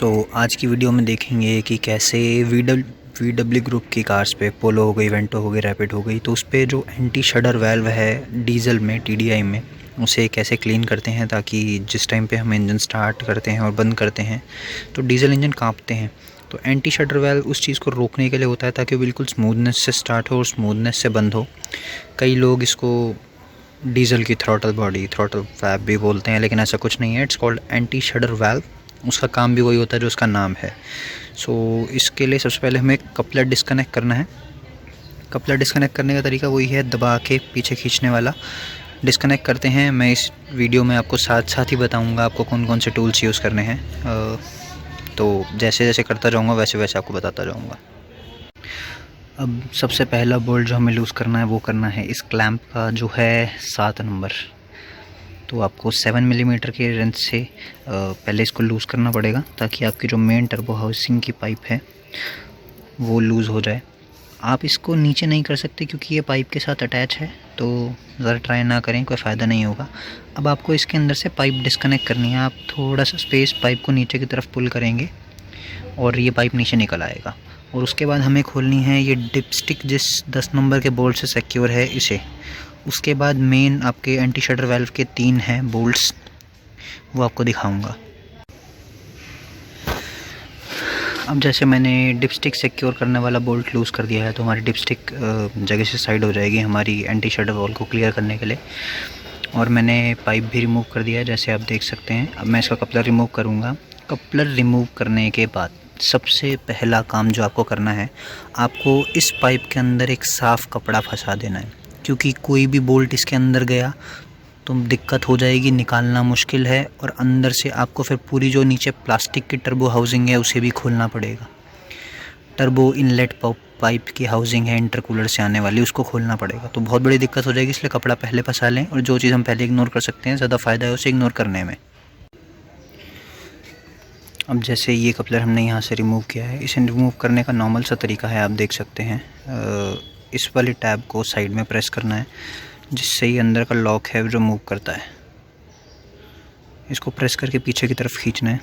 आज की वीडियो में देखेंगे कि कैसे वीडब्ल्यू ग्रुप की कार्स पे पोलो हो गई, वेंटो हो गई, रैपिड हो गई, तो उस पर जो एंटी शडर वाल्व है डीजल में, टीडीआई में, उसे कैसे क्लीन करते हैं ताकि जिस टाइम पे हम इंजन स्टार्ट करते हैं और बंद करते हैं तो डीजल इंजन कांपते हैं। तो एंटी शडर वाल्व उस चीज़ को रोकने के लिए होता है ताकि वो बिल्कुल स्मूथनेस से स्टार्ट हो और स्मूथनेस से बंद हो। कई लोग इसको डीजल की थ्रॉटल बॉडी, थ्रॉटल वैल्व भी बोलते हैं, लेकिन ऐसा कुछ नहीं है। It's called anti शडर valve. उसका काम भी वही होता है जो उसका नाम है। इसके लिए सबसे पहले हमें कपलर डिस्कनेक्ट करना है। कपलर डिस्कनेक्ट करने का तरीका वही है, दबा के पीछे खींचने वाला डिस्कनेक्ट करते हैं। मैं इस वीडियो में आपको साथ साथ ही बताऊंगा आपको कौन कौन से टूल्स यूज़ करने हैं। तो जैसे जैसे करता जाऊंगा वैसे वैसे आपको बताता जाऊंगा। अब सबसे पहला बोल्ट जो हमें लूज़ करना है वो करना है इस क्लैंप का जो है 7 नंबर। तो आपको 7 मिलीमीटर के रेंज से पहले इसको लूज़ करना पड़ेगा ताकि आपकी जो मेन टर्बो हाउसिंग की पाइप है वो लूज़ हो जाए। आप इसको नीचे नहीं कर सकते क्योंकि ये पाइप के साथ अटैच है, तो ज़रा ट्राई ना करें, कोई फ़ायदा नहीं होगा। अब आपको इसके अंदर से पाइप डिस्कनेक्ट करनी है। आप थोड़ा सा स्पेस पाइप को नीचे की तरफ पुल करेंगे और ये पाइप नीचे निकल आएगा। और उसके बाद हमें खोलनी है ये डिपस्टिक जिस 10 नंबर के बोल्ट से सिक्योर है इसे। उसके बाद मेन आपके एंटी शडर वाल्व के 3 हैं बोल्ट्स, वो आपको दिखाऊंगा। अब जैसे मैंने डिपस्टिक सिक्योर करने वाला बोल्ट लूज़ कर दिया है तो हमारी डिपस्टिक जगह से साइड हो जाएगी हमारी एंटी शडर वाल्व को क्लियर करने के लिए। और मैंने पाइप भी रिमूव कर दिया है जैसे आप देख सकते हैं। अब मैं इसका कपलर रिमूव करूँगा। कपलर रिमूव करने के बाद सबसे पहला काम जो आपको करना है, आपको इस पाइप के अंदर एक साफ़ कपड़ा फंसा देना है, क्योंकि कोई भी बोल्ट इसके अंदर गया तो दिक्कत हो जाएगी, निकालना मुश्किल है। और अंदर से आपको फिर पूरी जो नीचे प्लास्टिक की टर्बो हाउसिंग है उसे भी खोलना पड़ेगा। टर्बो इनलेट पाइप की हाउसिंग है इंटरकूलर से आने वाली, उसको खोलना पड़ेगा, तो बहुत बड़ी दिक्कत हो जाएगी। इसलिए कपड़ा पहले फंसा लें, और जो चीज़ हम पहले इग्नोर कर सकते हैं ज़्यादा फ़ायदा है उसे इग्नोर करने में। अब जैसे ये कपलर हमने यहाँ से रिमूव किया है, इसे रिमूव करने का नॉर्मल सा तरीका है, आप देख सकते हैं। इस वाली टैब को साइड में प्रेस करना है जिससे ही अंदर का लॉक है जो मूव करता है। इसको प्रेस करके पीछे की तरफ खींचना है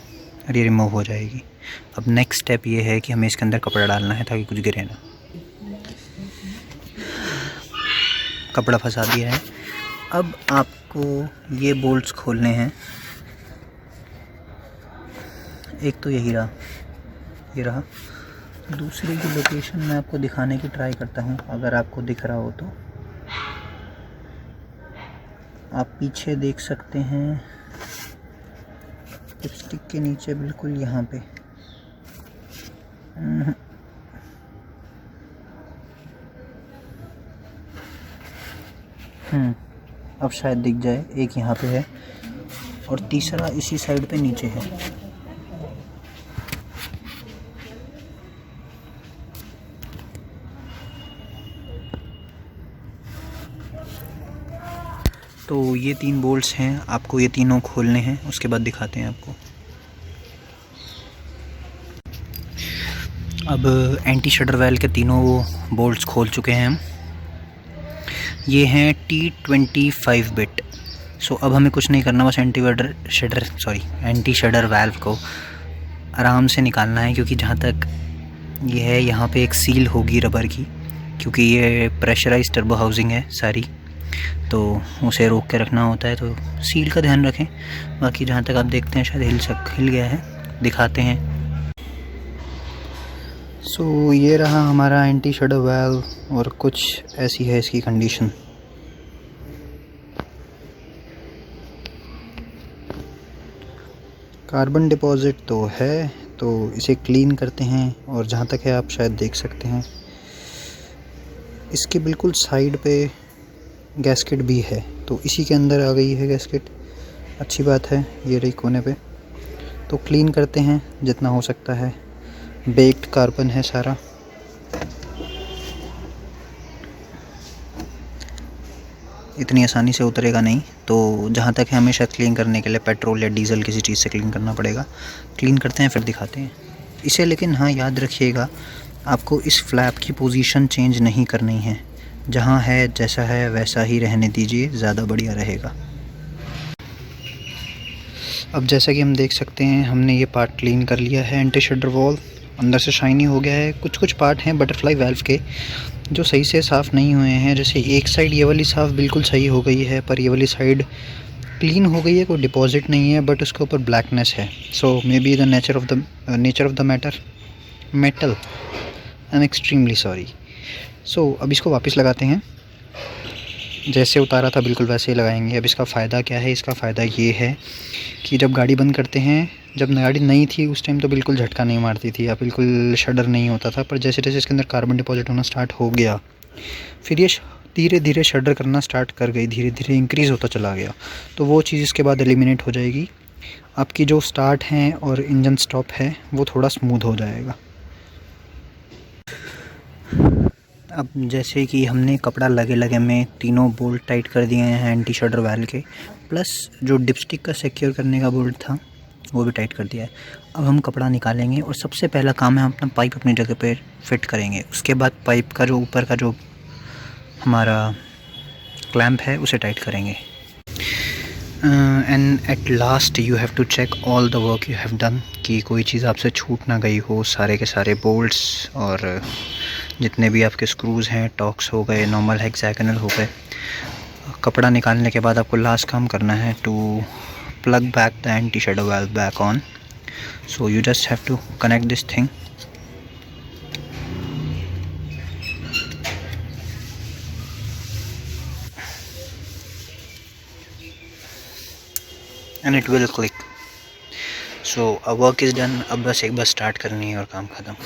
और ये रिमूव हो जाएगी। अब नेक्स्ट स्टेप ये है कि हमें इसके अंदर कपड़ा डालना है ताकि कुछ गिरे ना। कपड़ा फंसा दिया है। अब आपको ये बोल्ट्स खोलने हैं। एक तो यही रहा, ये रहा। दूसरी की लोकेशन मैं आपको दिखाने की ट्राई करता हूँ, अगर आपको दिख रहा हो तो। आप पीछे देख सकते हैं लिपस्टिक के नीचे बिल्कुल यहाँ पे। अब शायद दिख जाए। एक यहाँ पे है और तीसरा इसी साइड पे नीचे है। तो ये 3 बोल्ट्स हैं, आपको ये तीनों खोलने हैं, उसके बाद दिखाते हैं आपको। अब एंटी शडर वाल्व के तीनों बोल्ट्स खोल चुके हैं हम। ये हैं T25 बिट। अब हमें कुछ नहीं करना, बस एंटी शडर वाल्व को आराम से निकालना है, क्योंकि जहाँ तक ये है यहाँ पे एक सील होगी रबर की, क्योंकि ये प्रेशराइज टर्बो हाउसिंग है सारी, तो उसे रोक के रखना होता है, तो सील का ध्यान रखें। बाकी जहाँ तक आप देखते हैं शायद हिल गया है, दिखाते हैं। ये रहा हमारा एंटी शडर वाल्व और कुछ ऐसी है इसकी कंडीशन। कार्बन डिपॉजिट तो है, तो इसे क्लीन करते हैं। और जहाँ तक है आप शायद देख सकते हैं इसके बिल्कुल साइड पे गैस्केट भी है, तो इसी के अंदर आ गई है गैस्केट। अच्छी बात है, ये रही कोने पे। तो क्लीन करते हैं जितना हो सकता है। बेक्ड कार्बन है सारा। इतनी आसानी से उतरेगा नहीं, तो जहाँ तक है हमेशा क्लीन करने के लिए पेट्रोल या डीजल किसी चीज़ से क्लीन करना पड़ेगा। क्लीन करते हैं फिर दिखाते हैं इसे। लेकिन हाँ, याद रखिएगा आपको इस फ्लैप की पोजीशन चेंज नहीं करनी है। जहाँ है जैसा है वैसा ही रहने दीजिए, ज़्यादा बढ़िया रहेगा। अब जैसा कि हम देख सकते हैं हमने ये पार्ट क्लीन कर लिया है। एंटी शटर वॉल अंदर से शाइनी हो गया है। कुछ कुछ पार्ट हैं बटरफ्लाई वाल्व के जो सही से साफ़ नहीं हुए हैं। जैसे एक साइड ये वाली साफ़ बिल्कुल सही हो गई है, पर ये वाली साइड क्लीन हो गई है, कोई डिपॉजिट नहीं है, बट उसके ऊपर ब्लैकनेस है। So may be the nature of the metal. I am extremely sorry. So अब इसको वापस लगाते हैं। जैसे उतारा था बिल्कुल वैसे ही लगाएंगे। अब इसका फ़ायदा क्या है? इसका फ़ायदा ये है कि जब गाड़ी बंद करते हैं, जब गाड़ी नई थी उस टाइम तो बिल्कुल झटका नहीं मारती थी या बिल्कुल शडर नहीं होता था, पर जैसे जैसे इसके अंदर कार्बन डिपॉजिट होना स्टार्ट हो गया, फिर ये धीरे धीरे शडर करना स्टार्ट कर गई, धीरे धीरे इंक्रीज़ होता चला गया। तो वो चीज़ इसके बाद एलिमिनेट हो जाएगी। आपकी जो स्टार्ट है और इंजन स्टॉप है वो थोड़ा स्मूथ हो जाएगा। अब जैसे कि हमने कपड़ा लगे लगे में तीनों बोल्ट टाइट कर दिए हैं एंटी शटर वाल्व के, प्लस जो डिपस्टिक का सिक्योर करने का बोल्ट था वो भी टाइट कर दिया है। अब हम कपड़ा निकालेंगे और सबसे पहला काम है हम अपना पाइप अपनी जगह पे फिट करेंगे। उसके बाद पाइप का जो ऊपर का जो हमारा क्लैंप है उसे टाइट करेंगे। And at last you have to check all the work you have done, कि कोई चीज़ आपसे छूट ना गई हो। सारे के सारे बोल्ट्स और जितने भी आपके स्क्रूज़ हैं, टॉक्स हो गए, नॉर्मल हेक्सागोनल हो गए। कपड़ा निकालने के बाद आपको लास्ट काम करना है to plug back the anti shadow valve back on. So you just have to connect this thing and it will click. So our work is done. अब बस एक बार स्टार्ट करनी है और काम ख़त्म।